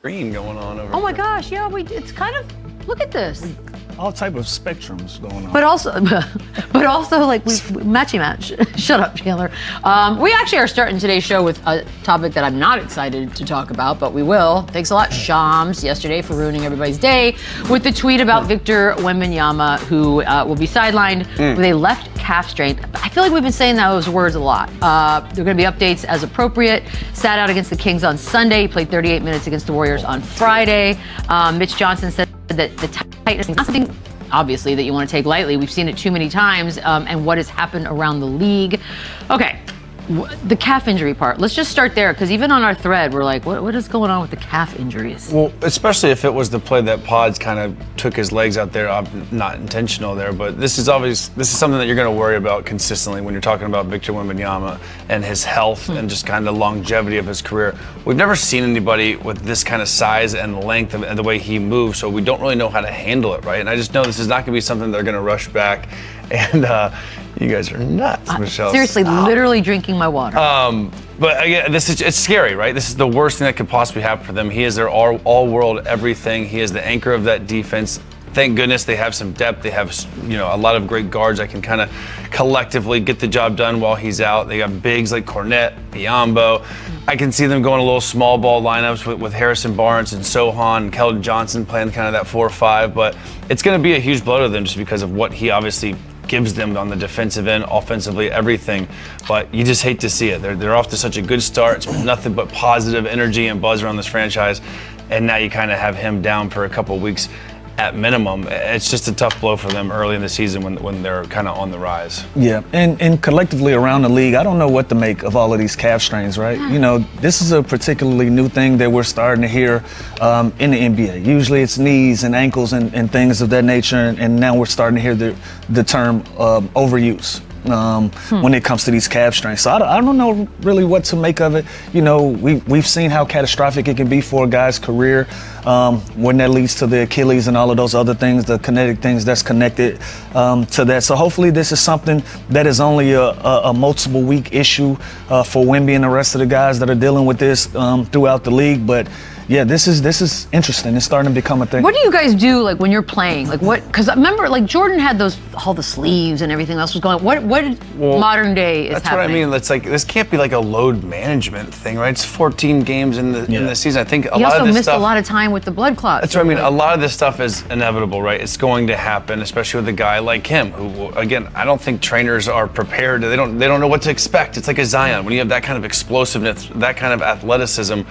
green going on over Oh my here. gosh, yeah, it's kind of, look at this. All type of spectrums going on. But also like we matchy match. Shut up, Chandler. We actually are starting today's show with a topic that I'm not excited to talk about, but we will. Thanks a lot, Shams, yesterday for ruining everybody's day with the tweet about Victor Wembanyama, who will be sidelined with a left calf strain. I feel like we've been saying those words a lot. There are going to be updates as appropriate. Sat out against the Kings on Sunday. He played 38 minutes against the Warriors on Friday. Mitch Johnson said that the tightness is not something, obviously, that you want to take lightly. We've seen it too many times, and what has happened around the league. Okay, the calf injury part. Let's just start there, because even on our thread, we're like, what is going on with the calf injuries? Well, especially if it was the play that Pods kind of took his legs out there, not intentional there, but this is something that you're going to worry about consistently when you're talking about Victor Wembanyama and his health and just kind of longevity of his career. We've never seen anybody with this kind of size and length and the way he moves, so we don't really know how to handle it, right? And I just know this is not going to be something they're going to rush back. And you guys are nuts, Michelle. Seriously, literally drinking my water. But again, it's scary, right? This is the worst thing that could possibly happen for them. He is their all-world everything. He is the anchor of that defense. Thank goodness they have some depth. They have, a lot of great guards that can kind of collectively get the job done while he's out. They got bigs like Cornette, Biyombo. I can see them going a little small ball lineups with Harrison Barnes and Sohan and Keldon Johnson playing kind of that 4-5. But it's going to be a huge blow to them just because of what he obviously gives them on the defensive end, offensively, everything. But you just hate to see it. They're off to such a good start. It's been nothing but positive energy and buzz around this franchise. And now you kind of have him down for a couple of weeks at minimum. It's just a tough blow for them early in the season when they're kind of on the rise. Yeah, and collectively around the league, I don't know what to make of all of these calf strains, right? This is a particularly new thing that we're starting to hear in the NBA. Usually it's knees and ankles and things of that nature, and now we're starting to hear the term overuse. When it comes to these calf strains. So I don't know really what to make of it. We've seen how catastrophic it can be for a guy's career when that leads to the Achilles and all of those other things, the kinetic things that's connected to that. So hopefully this is something that is only a multiple week issue for Wemby and the rest of the guys that are dealing with this throughout the league. But yeah, this is interesting. It's starting to become a thing. What do you guys do like when you're playing? Like what? Because I remember like Jordan had all the sleeves and everything else was going. What modern day is that's happening? What I mean. It's like this can't be like a load management thing, right? It's 14 games in the season. I think he also missed a lot of time with the blood clots. That's what I mean. A lot of this stuff is inevitable, right? It's going to happen, especially with a guy like him, who, again, I don't think trainers are prepared. They don't know what to expect. It's like a Zion. When you have that kind of explosiveness, that kind of athleticism,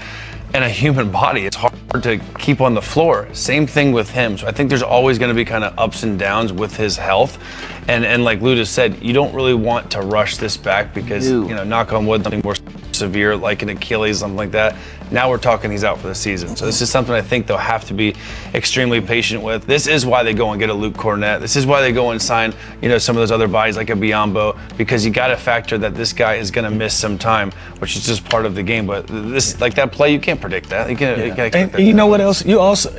in a human body, it's hard to keep on the floor. Same thing with him. So I think there's always going to be kind of ups and downs with his health. And like Lou just said, you don't really want to rush this back because, knock on wood, something more severe like an Achilles, something like that. Now we're talking he's out for the season. So this is something I think they'll have to be extremely patient with. This is why they go and get a Luke Cornette. This is why they go and sign, some of those other bodies like a Biyombo, because you got to factor that this guy is going to miss some time, which is just part of the game. But this, like that play, you can't predict that. You can't expect that. You know what else? You also,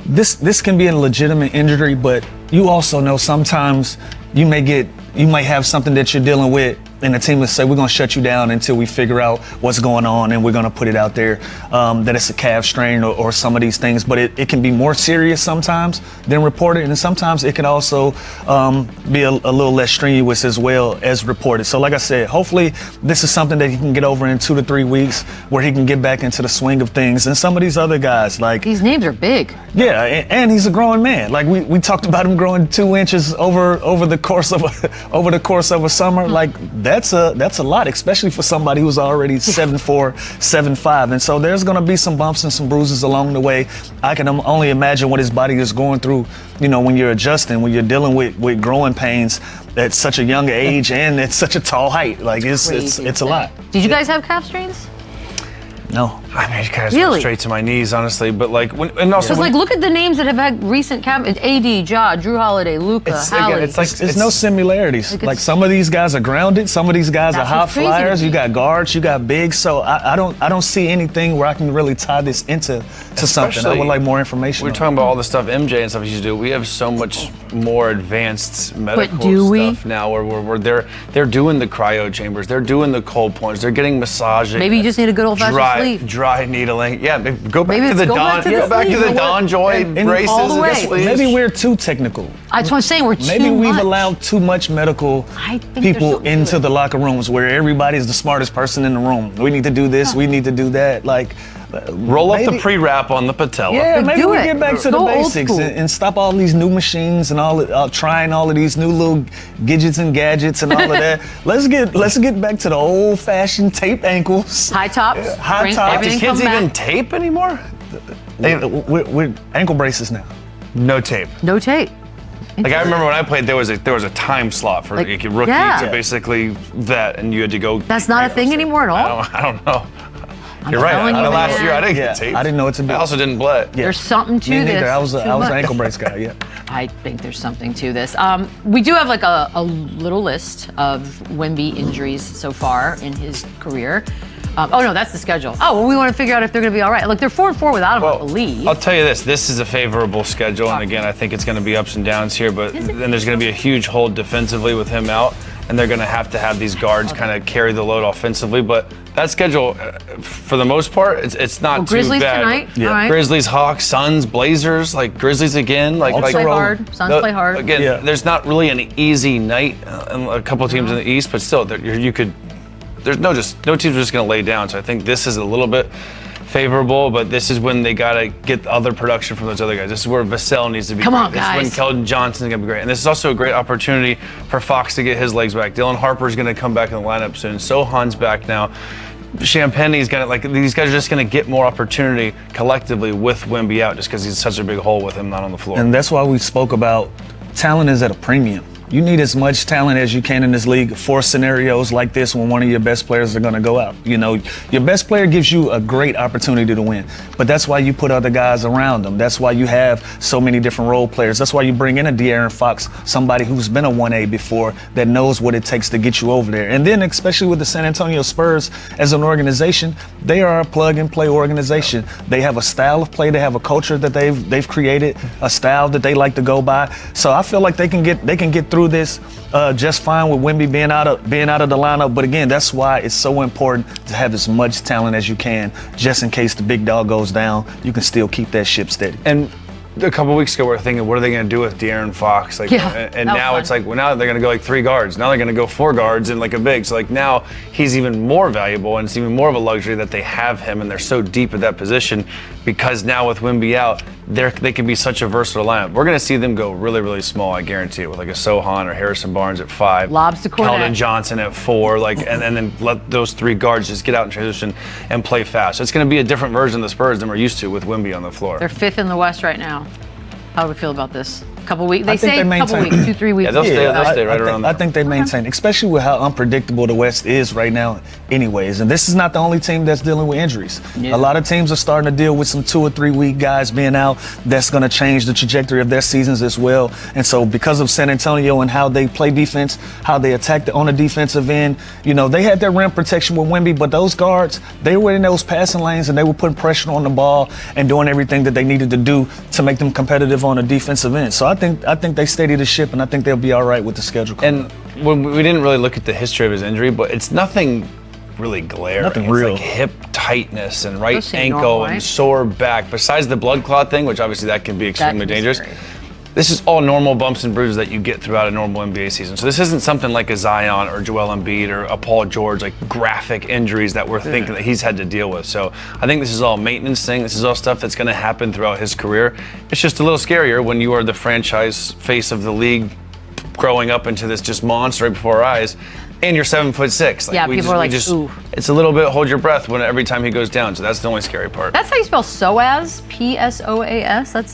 this can be a legitimate injury, but you also know sometimes you might have something that you're dealing with, and the team will say, we're going to shut you down until we figure out what's going on, and we're going to put it out there that it's a calf strain or some of these things. But it can be more serious sometimes than reported, and sometimes it can also be a little less strenuous as well as reported. So like I said, hopefully this is something that he can get over in 2 to 3 weeks where he can get back into the swing of things. And some of these other guys, like... These names are big. Yeah, and he's a growing man. Like we talked about him growing 2 inches over the course of a summer. Like that's a lot, especially for somebody who's already 7'4", 7'5", and so there's going to be some bumps and some bruises along the way. I can only imagine what his body is going through, when you're adjusting, when you're dealing with growing pains at such a young age and at such a tall height. Like it's a lot. Did you guys have calf strains? No. I mean, it kind of went straight to my knees, honestly. But look at the names that have had recent calf. It's AD, Ja, Drew Holiday, Luka, Hallie. It's no similarities. Like some of these guys are grounded. Some of these guys are high flyers. You got guards. You got bigs. So I don't see anything where I can really tie this into something. I would like more information. We're talking about all the stuff MJ and stuff used to do. We have so much more advanced medical stuff now where they're doing the cryo chambers. They're doing the cold plunge. They're getting massages. Maybe you just need a good old-fashioned sleep. dry needling. Yeah, go back Maybe to the go back Don. to Go this back to league. the Don Joy and braces. all the way. Please. Maybe we're too technical. That's what I'm saying. We're too Maybe we've much. allowed too much medical I think there's people something to into it. the locker rooms where everybody's the smartest person in the room. We need to do this. We need to do that. Like, Roll up the maybe- pre-wrap on the patella. Yeah, maybe do we it. get back to the Go old basics school. and stop all these new machines and trying all of these new little gadgets and gadgets and all of that. Let's get back to the old-fashioned taped ankles. High tops. High bring tops. Do everything kids come even back. tape anymore? We're ankle braces now. No tape. No tape. Like I remember when I played, there was a time slot for Like, like, a rookie yeah. to basically vet, and you had to go. That's not a thing anymore at all. I don't know. You're right. telling you, Last man. year I didn't Yeah, get taped. I didn't know what to do. I also didn't play. Yeah. There's something to Me this. neither. I was Too an much. ankle brace guy. Yeah. I think there's something to this. We do have like a little list of Wemby injuries so far in his career. Oh no, that's the schedule. Oh, well, we want to figure out if they're going to be all right. Look, they're 4-4 without him, I believe. I'll tell you this: this is a favorable schedule, and again, I think it's going to be ups and downs here. But then there's going to be a huge hole defensively with him out, and they're going to have these guards kind of carry the load offensively. But that schedule, for the most part, it's not too Grizzlies bad. tonight. Yeah. All right. Grizzlies, Hawks, Suns, Blazers, like Grizzlies again. Like Also Play roll. hard. Suns play hard. Again, Yeah. there's not really an easy night, and a couple teams in the East, but still, you could. There's no teams are just going to lay down. So I think this is a little bit favorable, but this is when they got to get other production from those other guys. This is where Vassell needs to be. Come great. on, This guys. is when Keldon Johnson's going to be great. And this is also a great opportunity for Fox to get his legs back. Dylan Harper's going to come back in the lineup soon. Sohan's back now. Champagne's going to, like, these guys are just going to get more opportunity collectively with Wemby out just because he's such a big hole with him not on the floor. And that's why we spoke about talent is at a premium. You need as much talent as you can in this league for scenarios like this when one of your best players are going to go out. You know, your best player gives you a great opportunity to win, but that's why you put other guys around them. That's why you have so many different role players. That's why you bring in a De'Aaron Fox, somebody who's been a 1A before that knows what it takes to get you over there. And then especially with the San Antonio Spurs as an organization, they are a plug-and-play organization. They have a style of play. They have a culture that they've created, a style that they like to go by. So I feel like they can get through this just fine with Wemby being out of the lineup. But again, that's why it's so important to have as much talent as you can, just in case the big dog goes down. You can still keep that ship steady. And a couple weeks ago, we were thinking, what are they going to do with De'Aaron Fox? Like, Yeah, and that was now fun. it's like, well, now they're going to go like 3 guards. Now they're going to go 4 guards and like a big. So like now he's even more valuable, and it's even more of a luxury that they have him, and they're so deep at that position because now with Wemby out, they can be such a versatile lineup. We're going to see them go really, really small. I guarantee it, with like a Sohan or Harrison Barnes at 5, Lobs to Cornet. Keldon Johnson at 4, like, and then let those 3 guards just get out in transition and play fast. So it's going to be a different version of the Spurs than we're used to with Wemby on the floor. They're 5th in the West right now. How do we feel about this? Couple weeks. They I think say they couple maintain- weeks, 2-3 weeks. Yeah, they'll stay right I around there. think they maintain, especially with how unpredictable the West is right now anyways. And this is not the only team that's dealing with injuries. Yeah. A lot of teams are starting to deal with some 2 or 3 week guys being out. That's going to change the trajectory of their seasons as well. And so because of San Antonio and how they play defense, how they attack on the defensive end, you know, they had their rim protection with Wemby, but those guards, they were in those passing lanes and they were putting pressure on the ball and doing everything that they needed to do to make them competitive on the defensive end. So I think they steady the ship, and I think they'll be all right with the schedule. And when we didn't really look at the history of his injury, but it's nothing really glaring. Nothing it's real. like hip tightness and right Those seem ankle normal, and right? sore back. Besides the blood clot thing, which obviously that can be extremely can be dangerous. scary. This is all normal bumps and bruises that you get throughout a normal NBA season. So this isn't something like a Zion or Joel Embiid or a Paul George, like graphic injuries that we're thinking that he's had to deal with. So I think this is all maintenance thing. This is all stuff that's going to happen throughout his career. It's just a little scarier when you are the franchise face of the league, growing up into this just monster right before our eyes, and you're 7'6". Like, Yeah, people are like, ooh. It's a little bit hold your breath every time he goes down. So that's the only scary part. That's how you spell SOAS, Psoas. That's